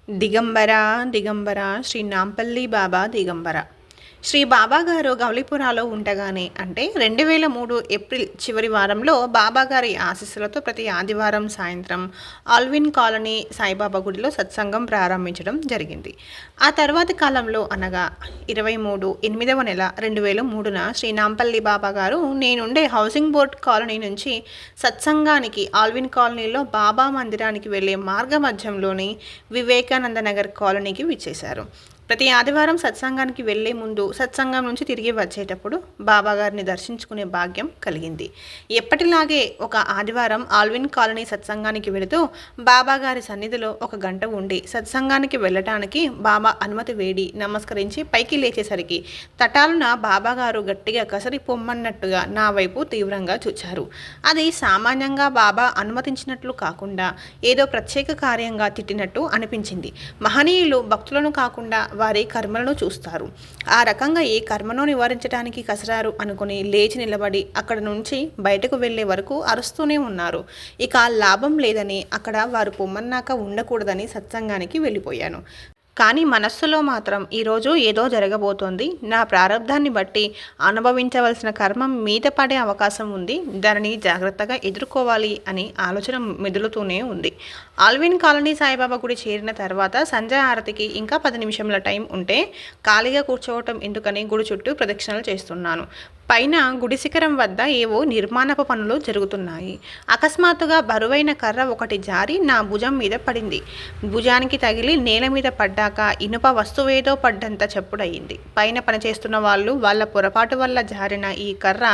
దిగంబర దిగంబర శ్రీ నాంపల్లి బాబా దిగంబర. శ్రీ బాబా గారు గౌలిపురాలో ఉండగానే అంటే 2003 ఏప్రిల్ చివరి వారంలో బాబాగారి ఆశీస్సులతో ప్రతి ఆదివారం సాయంత్రం ఆల్విన్ కాలనీ సాయిబాబా గుడిలో సత్సంగం ప్రారంభించడం జరిగింది. ఆ తర్వాతి కాలంలో అనగా 8వ నెల 2003న శ్రీ నాంపల్లి బాబా గారు నేనుండే హౌసింగ్ బోర్డ్ కాలనీ నుంచి సత్సంగానికి ఆల్విన్ కాలనీలో బాబా మందిరానికి వెళ్ళే మార్గ మధ్యంలోని వివేకానంద నగర్ కాలనీకి విచ్చేశారు. ప్రతి ఆదివారం సత్సంగానికి వెళ్లే ముందు సత్సంగం నుంచి తిరిగి వచ్చేటప్పుడు బాబాగారిని దర్శించుకునే భాగ్యం కలిగింది. ఎప్పటిలాగే ఒక ఆదివారం ఆల్విన్ కాలనీ సత్సంగానికి వెళుతూ బాబాగారి సన్నిధిలో 1 గంట ఉండి సత్సంగానికి వెళ్ళటానికి బాబా అనుమతి వేడి నమస్కరించి పైకి లేచేసరికి తటాలున బాబాగారు గట్టిగా కసరి పొమ్మన్నట్టుగా నా వైపు తీవ్రంగా చూచారు. అది సామాన్యంగా బాబా అనుమతించినట్లు కాకుండా ఏదో ప్రత్యేక కార్యంగా తిట్టినట్టు అనిపించింది. మహనీయులు భక్తులను కాకుండా వారి కర్మలను చూస్తారు. ఆ రకంగా ఏ కర్మను నివారించడానికి కసరారు అనుకుని లేచి నిలబడి అక్కడ నుంచి బయటకు వెళ్లే వరకు అరుస్తూనే ఉన్నారు. ఇక లాభం లేదని అక్కడ వారు పొమ్మన్నాక ఉండకూడదని సత్సంగానికి వెళ్ళిపోయాను. కానీ మనస్సులో మాత్రం ఈరోజు ఏదో జరగబోతోంది, నా ప్రారంధాన్ని బట్టి అనుభవించవలసిన కర్మ మీద పడే అవకాశం ఉంది, దానిని జాగ్రత్తగా ఎదుర్కోవాలి అని ఆలోచన మెదులుతూనే ఉంది. ఆల్విన్ కాలనీ సాయిబాబా గుడి చేరిన తర్వాత సంధ్య ఆరతికి ఇంకా 10 నిమిషంల టైం ఉంటే ఖాళీగా కూర్చోవటం ఎందుకని గుడి చుట్టూ ప్రదక్షిణలు చేస్తున్నాను. పైన గుడి శిఖరం వద్ద ఏవో నిర్మాణపు పనులు జరుగుతున్నాయి. అకస్మాత్తుగా బరువైన కర్ర ఒకటి జారి నా భుజం మీద పడింది. భుజానికి తగిలి నేల మీద పడ్డాక ఇనుప వస్తువేదో పడ్డంత చప్పుడయింది. పైన పనిచేస్తున్న వాళ్ళు వాళ్ళ పొరపాటు వల్ల జారిన ఈ కర్ర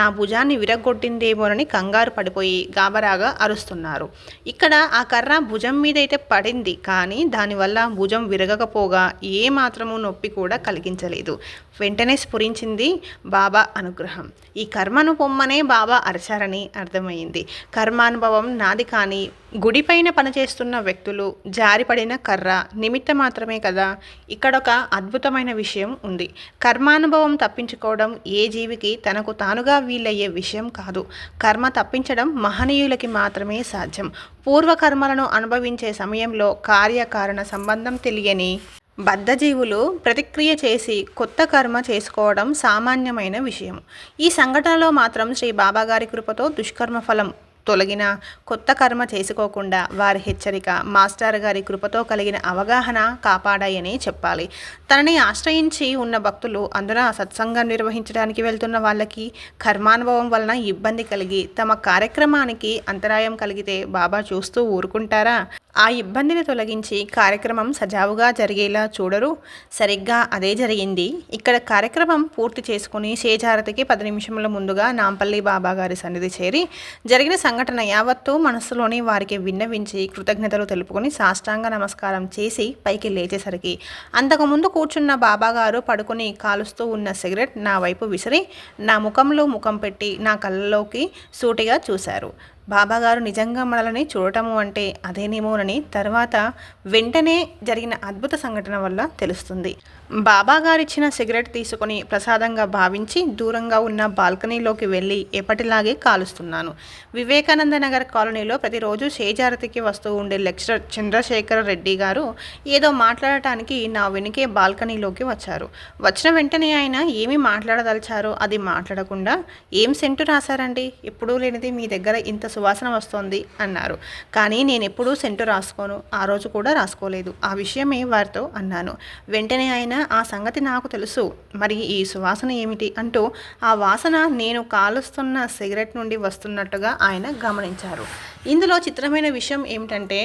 నా భుజాన్ని విరగొట్టిందేమోనని కంగారు పడిపోయి గాబరాగా అరుస్తున్నారు. ఇక్కడ ఆ కర్ర భుజం మీదైతే పడింది, కానీ దానివల్ల భుజం విరగకపోగా ఏ మాత్రము నొప్పి కూడా కలిగించలేదు. వెంటనే స్ఫురించింది బాబా అనుగ్రహం. ఈ కర్మను పొమ్మనే బాబా అరిచారని అర్థమైంది. కర్మానుభవం నాది కానీ గుడిపైన పనిచేస్తున్న వ్యక్తులు జారిపడిన కర్ర నిమిత్త మాత్రమే కదా. ఇక్కడొక అద్భుతమైన విషయం ఉంది. కర్మానుభవం తప్పించుకోవడం ఏ జీవికి తనకు తానుగా వీలయ్యే విషయం కాదు. కర్మ తప్పించడం మహనీయులకి మాత్రమే సాధ్యం. పూర్వకర్మలను అనుభవించే సమయంలో కార్యకారణ సంబంధం తెలియని బద్ధజీవులు ప్రతిక్రియ చేసి కొత్త కర్మ చేసుకోవడం సామాన్యమైన విషయం. ఈ సంఘటనలో మాత్రం శ్రీ బాబాగారి కృపతో దుష్కర్మ ఫలం తొలగిన కొత్త కర్మ చేసుకోకుండా వారి హెచ్చరిక, మాస్టర్ గారి కృపతో కలిగిన అవగాహన కాపాడాయని చెప్పాలి. తనని ఆశ్రయించి ఉన్న భక్తులు, అందున సత్సంగం నిర్వహించడానికి వెళ్తున్న వాళ్ళకి కర్మానుభవం వలన ఇబ్బంది కలిగి తమ కార్యక్రమానికి అంతరాయం కలిగితే బాబా చూస్తూ ఊరుకుంటారా? ఆ ఇబ్బందిని తొలగించి కార్యక్రమం సజావుగా జరిగేలా చూడరు. సరిగ్గా అదే జరిగింది. ఇక్కడ కార్యక్రమం పూర్తి చేసుకుని శేజారతికి 10 నిమిషముల ముందుగా నాంపల్లి బాబా గారి సన్నిధి చేరి జరిగిన సంఘటన యావత్తూ మనస్సులోని వారికి విన్నవించి కృతజ్ఞతలు తెలుపుకొని సాష్టాంగ నమస్కారం చేసి పైకి లేచేసరికి అంతకుముందు కూర్చున్న బాబాగారు పడుకుని కాలుస్తూ ఉన్న సిగరెట్ నా వైపు విసిరి నా ముఖంలో ముఖం పెట్టి నా కళ్ళలోకి సూటిగా చూశారు. బాబాగారు నిజంగా మనల్ని చూడటము అంటే అదేనేమోనని తర్వాత వెంటనే జరిగిన అద్భుత సంఘటన వల్ల తెలుస్తుంది. బాబాగారిచ్చిన సిగరెట్ తీసుకొని ప్రసాదంగా భావించి దూరంగా ఉన్న బాల్కనీలోకి వెళ్ళి ఎప్పటిలాగే కాలుస్తున్నాను. వివేకానంద నగర్ కాలనీలో ప్రతిరోజు శేజారతికి వస్తూ ఉండే లెక్చరర్ చంద్రశేఖర రెడ్డి గారు ఏదో మాట్లాడటానికి నా వెనుకే బాల్కనీలోకి వచ్చారు. వచ్చిన వెంటనే ఆయన ఏమి మాట్లాడదలిచారో అది మాట్లాడకుండా, ఏం సెంటు రాశారండి, ఎప్పుడూ లేనిది మీ దగ్గర ఇంత సువాసన వస్తోంది అన్నారు. కానీ నేను ఎప్పుడూ సెంటు రాసుకోను, ఆ రోజు కూడా రాసుకోలేదు. ఆ విషయమే వారితో అన్నాను. వెంటనే ఆయన ఆ సంగతి నాకు తెలుసు, మరి ఈ సువాసన ఏమిటి అంటూ ఆ వాసన నేను కాలుస్తున్న సిగరెట్ నుండి వస్తున్నట్టుగా ఆయన గమనించారు. ఇందులో చిత్రమైన విషయం ఏమిటంటే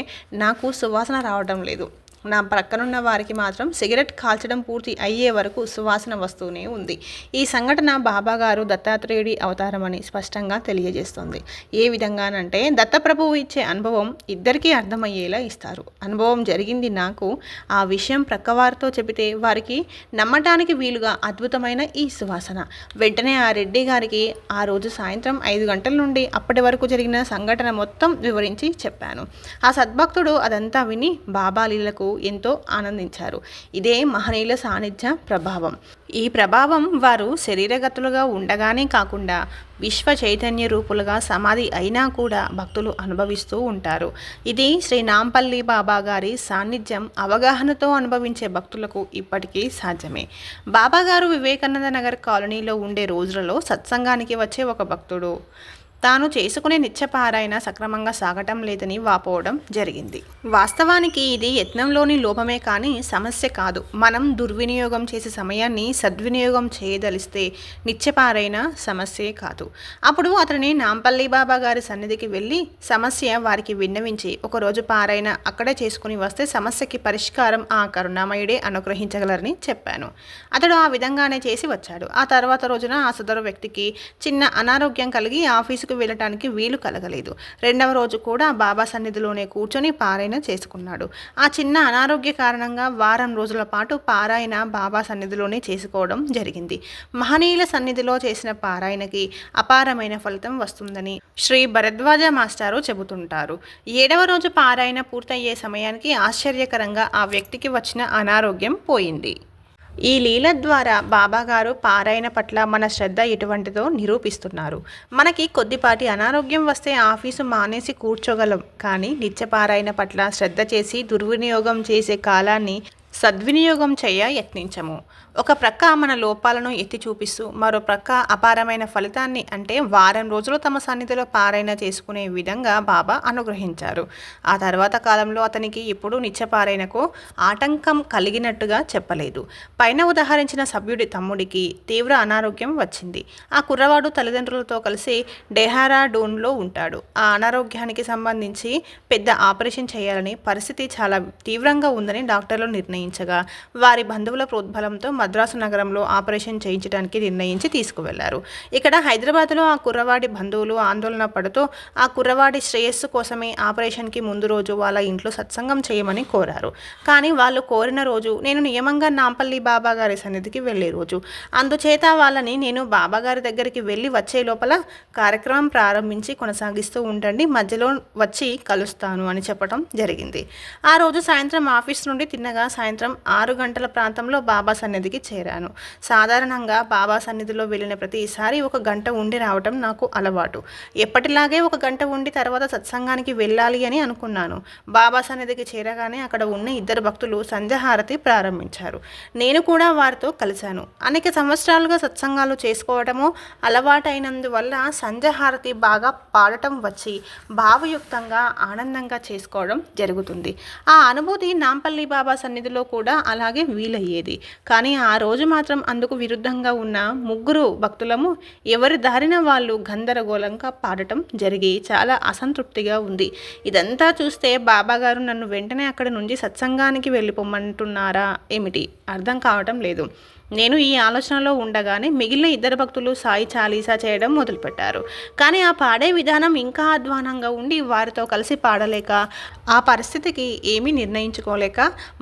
నాకు సువాసన రావడం లేదు. నా ప్రక్కనున్న వారికి మాత్రం సిగరెట్ కాల్చడం పూర్తి అయ్యే వరకు సువాసన వస్తూనే ఉంది. ఈ సంఘటన బాబాగారు దత్తాత్రేయుడి అవతారమని స్పష్టంగా తెలియజేస్తుంది. ఏ విధంగానంటే దత్తప్రభువు ఇచ్చే అనుభవం ఇద్దరికీ అర్థమయ్యేలా ఇస్తారు. అనుభవం జరిగింది నాకు, ఆ విషయం ప్రక్కవారితో చెబితే వారికి నమ్మటానికి వీలుగా అద్భుతమైన ఈ సువాసన. వెంటనే ఆ రెడ్డి గారికి ఆ రోజు సాయంత్రం 5 గంటల నుండి అప్పటి వరకు జరిగిన సంఘటన మొత్తం వివరించి చెప్పాను. ఆ సద్భక్తుడు అదంతా విని బాబా లీలకు ఎంతో ఆనందించారు. ఇదే మహనీయుల సాన్నిధ్య ప్రభావం. ఈ ప్రభావం వారు శరీరగతులుగా ఉండగానే కాకుండా విశ్వ చైతన్య రూపులుగా సమాధి అయినా కూడా భక్తులు అనుభవిస్తూ ఉంటారు. ఇది శ్రీ నాంపల్లి బాబా గారి సాన్నిధ్యం అవగాహనతో అనుభవించే భక్తులకు ఇప్పటికీ సాధ్యమే. బాబాగారు వివేకానంద నగర్ కాలనీలో ఉండే రోజులలో సత్సంగానికి వచ్చే ఒక భక్తుడు తాను చేసుకునే నిత్యపారాయణ సక్రమంగా సాగటం లేదని వాపోవడం జరిగింది. వాస్తవానికి ఇది యత్నంలోని లోపమే కానీ సమస్య కాదు. మనం దుర్వినియోగం చేసే సమయాన్ని సద్వినియోగం చేయదలిస్తే నిత్యపారాయణ సమస్యే కాదు. అప్పుడు అతని నాంపల్లి బాబా గారి సన్నిధికి వెళ్ళి సమస్య వారికి విన్నవించి ఒకరోజు పారాయణ అక్కడే చేసుకుని వస్తే సమస్యకి పరిష్కారం ఆ కరుణామయుడే అనుగ్రహించగలరని చెప్పాను. అతడు ఆ విధంగానే చేసి వచ్చాడు. ఆ తర్వాత రోజున ఆ సదరు వ్యక్తికి చిన్న అనారోగ్యం కలిగి ఆఫీసుకు వెళ్ళటానికి వీలు కలగలేదు. రెండవ రోజు కూడా బాబా సన్నిధిలోనే కూర్చొని పారాయణ చేసుకున్నాడు. ఆ చిన్న అనారోగ్య కారణంగా వారం రోజుల పాటు పారాయణ బాబా సన్నిధిలోనే చేసుకోవడం జరిగింది. మహనీయుల సన్నిధిలో చేసిన పారాయణకి అపారమైన ఫలితం వస్తుందని శ్రీ భరద్వాజ మాస్టారు చెబుతుంటారు. 7వ రోజు పారాయణ పూర్తయ్యే సమయానికి ఆశ్చర్యకరంగా ఆ వ్యక్తికి వచ్చిన అనారోగ్యం పోయింది. ఈ లీల ద్వారా బాబాగారు పారాయణ పట్ల మన శ్రద్ధ ఎటువంటిదో నిరూపిస్తున్నారు. మనకి కొద్దిపాటి అనారోగ్యం వస్తే ఆఫీసు మానేసి కూర్చోగలం, కానీ నిత్యపారాయణ పట్ల శ్రద్ధ చేసి దుర్వినియోగం చేసే కాలాన్ని సద్వినియోగం చేయ యత్నించము. ఒక ప్రక్క మన లోపాలను ఎత్తి చూపిస్తూ మరో ప్రక్క అపారమైన ఫలితాన్ని అంటే వారం రోజులు తమ సన్నిధిలో పారాయణ చేసుకునే విధంగా బాబా అనుగ్రహించారు. ఆ తర్వాత కాలంలో అతనికి ఎప్పుడూ నిత్యపారాయణకు ఆటంకం కలిగినట్టుగా చెప్పలేదు. పైన ఉదాహరించిన సభ్యుడి తమ్ముడికి తీవ్ర అనారోగ్యం వచ్చింది. ఆ కుర్రవాడు తల్లిదండ్రులతో కలిసి డెహ్రాడూన్లో ఉంటాడు. ఆ అనారోగ్యానికి సంబంధించి పెద్ద ఆపరేషన్ చేయాలని పరిస్థితి చాలా తీవ్రంగా ఉందని డాక్టర్లు నిర్ణయించగా వారి బంధువుల ప్రోద్బలంతో మద్రాసు నగరంలో ఆపరేషన్ చేయించడానికి నిర్ణయించి తీసుకువెళ్లారు. ఇక్కడ హైదరాబాద్లో ఆ కుర్రవాడి బంధువులు ఆందోళన పడుతూ ఆ కుర్రవాడి శ్రేయస్సు కోసమే ఆపరేషన్కి ముందు రోజు వాళ్ళ ఇంట్లో సత్సంగం చేయమని కోరారు. కానీ వాళ్ళు కోరిన రోజు నేను నియమంగా నాంపల్లి బాబా గారి సన్నిధికి వెళ్ళే రోజు. అందుచేత వాళ్ళని నేను బాబాగారి దగ్గరికి వెళ్ళి వచ్చే లోపల కార్యక్రమం ప్రారంభించి కొనసాగిస్తూ ఉండండి, మధ్యలో వచ్చి కలుస్తాను అని చెప్పడం జరిగింది. ఆ రోజు సాయంత్రం ఆఫీస్ నుండి తిన్నగా సాయంత్రం 6 గంటల ప్రాంతంలో బాబా సన్నిధికి చేరాను. సాధారణంగా బాబా సన్నిధిలో వెళ్ళిన ప్రతిసారి 1 గంట ఉండి రావటం నాకు అలవాటు. ఎప్పటిలాగే 1 గంట ఉండి తర్వాత సత్సంగానికి వెళ్ళాలి అని అనుకున్నాను. బాబా సన్నిధికి చేరగానే అక్కడ ఉన్న 2 భక్తులు సంధ్యాహారతి ప్రారంభించారు. నేను కూడా వారితో కలిశాను. అనేక సంవత్సరాలుగా సత్సంగాలు చేసుకోవడము అలవాటైనందువల్ల సంధ్యాహారతి బాగా పాడటం వచ్చి భావయుక్తంగా ఆనందంగా చేసుకోవడం జరుగుతుంది. ఆ అనుభూతి నాంపల్లి బాబా సన్నిధిలో కూడా అలాగే వీలయ్యేది. కానీ ఆ రోజు మాత్రం అందుకు విరుద్ధంగా ఉన్న 3 భక్తులము ఎవరి దారిన వాళ్ళు గందరగోళంగా పాడటం జరిగి చాలా అసంతృప్తిగా ఉంది. ఇదంతా చూస్తే బాబాగారు నన్ను వెంటనే అక్కడి నుంచి సత్సంగానికి వెళ్ళిపోమంటున్నారా ఏమిటి అర్థం కావటం లేదు. నేను ఈ ఆలోచనలో ఉండగానే మిగిలిన 2 భక్తులు సాయి చాలీసా చేయడం మొదలుపెట్టారు. కానీ ఆ పాడే విధానం ఇంకా అధ్వానంగా ఉండి వారితో కలిసి పాడలేక ఆ పరిస్థితికి ఏమీ నిర్ణయించుకోలేక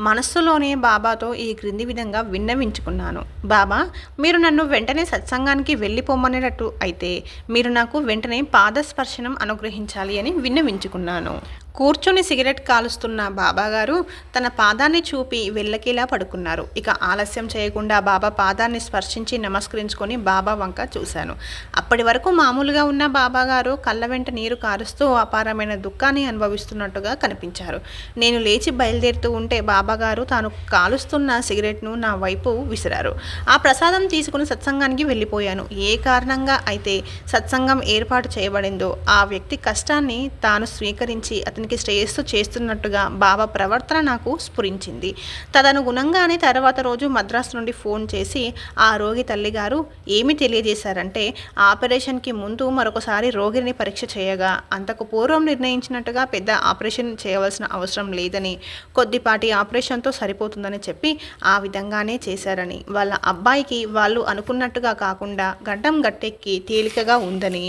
మనస్సులోనే బాబాతో ఈ క్రింది విధంగా విన్నవించుకున్నాను. బాబా, మీరు నన్ను వెంటనే సత్సంగానికి వెళ్ళిపోమనేటట్టు అయితే మీరు నాకు వెంటనే పాదస్పర్శనం అనుగ్రహించాలి అని విన్నవించుకున్నాను. కూర్చొని సిగరెట్ కాలుస్తున్న బాబాగారు తన పాదాన్ని చూపి వెళ్ళకిలా పడుకున్నారు. ఇక ఆలస్యం చేయకుండా బాబా పాదాన్ని స్పర్శించి నమస్కరించుకొని బాబా వంక చూశాను. అప్పటి వరకు మామూలుగా ఉన్న బాబాగారు కళ్ళ వెంట నీరు కారుస్తూ అపారమైన దుఃఖాన్ని అనుభవిస్తున్నట్టుగా కనిపించారు. నేను లేచి బయలుదేరుతూ ఉంటే బాబాగారు తాను కాలుస్తున్న సిగరెట్ను నా వైపు విసిరారు. ఆ ప్రసాదం తీసుకుని సత్సంగానికి వెళ్ళిపోయాను. ఏ కారణంగా అయితే సత్సంగం ఏర్పాటు చేయబడిందో ఆ వ్యక్తి కష్టాన్ని తాను స్వీకరించి అతనికి శ్రేయస్సు చేస్తున్నట్టుగా బాబా ప్రవర్తన నాకు స్ఫురించింది. తదనుగుణంగానే తర్వాత రోజు మద్రాసు నుండి ఫోన్ చేసి ఆ రోగి తల్లిగారు ఏమి తెలియజేశారంటే ఆపరేషన్కి ముందు మరొకసారి రోగిని పరీక్ష చేయగా అంతకు పూర్వం నిర్ణయించినట్టుగా పెద్ద ఆపరేషన్ చేయవలసిన అవసరం లేదని, కొద్దిపాటి ఆపరేషన్తో సరిపోతుందని చెప్పి ఆ విధంగానే చేశారని, వాళ్ళ అబ్బాయికి వాళ్ళు అనుకున్నట్టుగా కాకుండా గడ్డం గట్టెక్కి తేలికగా ఉందని,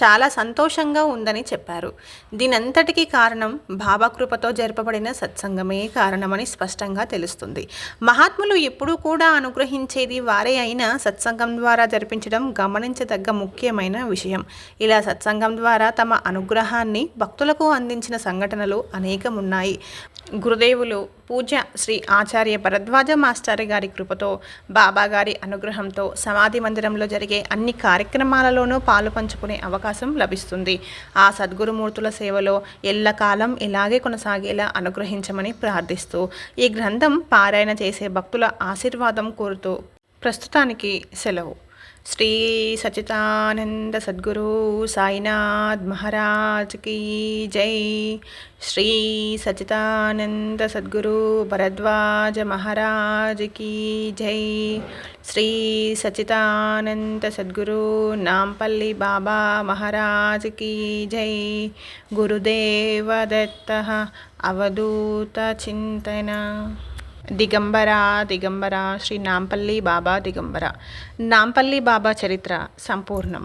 చాలా సంతోషంగా ఉందని చెప్పారు. దీనంతటికీ కారణం బాబా కృపతో జరపబడిన సత్సంగమే కారణమని స్పష్టంగా తెలుస్తుంది. మహాత్ములు ఎప్పుడూ కూడా అనుగ్రహించేది వారే అయినా సత్సంగం ద్వారా జరిపించడం గమనించదగ్గ ముఖ్యమైన విషయం. ఇలా సత్సంగం ద్వారా తమ అనుగ్రహాన్ని భక్తులకు అందించిన సంఘటనలు అనేకమున్నాయి. గురుదేవులు పూజ్య శ్రీ ఆచార్య భరద్వాజ మాస్టర్ గారి కృపతో, బాబా గారి అనుగ్రహంతో సమాధి మందిరంలో జరిగే అన్ని కార్యక్రమాలలోనూ పాలు పంచుకునే అవకాశం లభిస్తుంది. ఆ సద్గురుమూర్తుల సేవలో ఎల్లకాలం ఇలాగే కొనసాగేలా అనుగ్రహించమని ప్రార్థిస్తూ ఈ గ్రంథం పారాయణ చేసే భక్తుల ఆశీర్వాదం కోరుతూ ప్రస్తుతానికి సెలవు. శ్రీ సచితానంద సద్గురు సాయినాథ్ మహారాజ్ కీ జై. శ్రీ సచితానంద సద్గురు భరద్వాజ మహారాజ్ కీ జై. శ్రీ సచితానంద సద్గురు నాంపల్లి బాబా మహారాజ్ కీ జై. గురుదేవ దత్త అవధూత చింతన. దిగంబర శ్రీ నాంపల్లి బాబా దిగంబర. నాంపల్లి బాబా చరిత్ర సంపూర్ణం.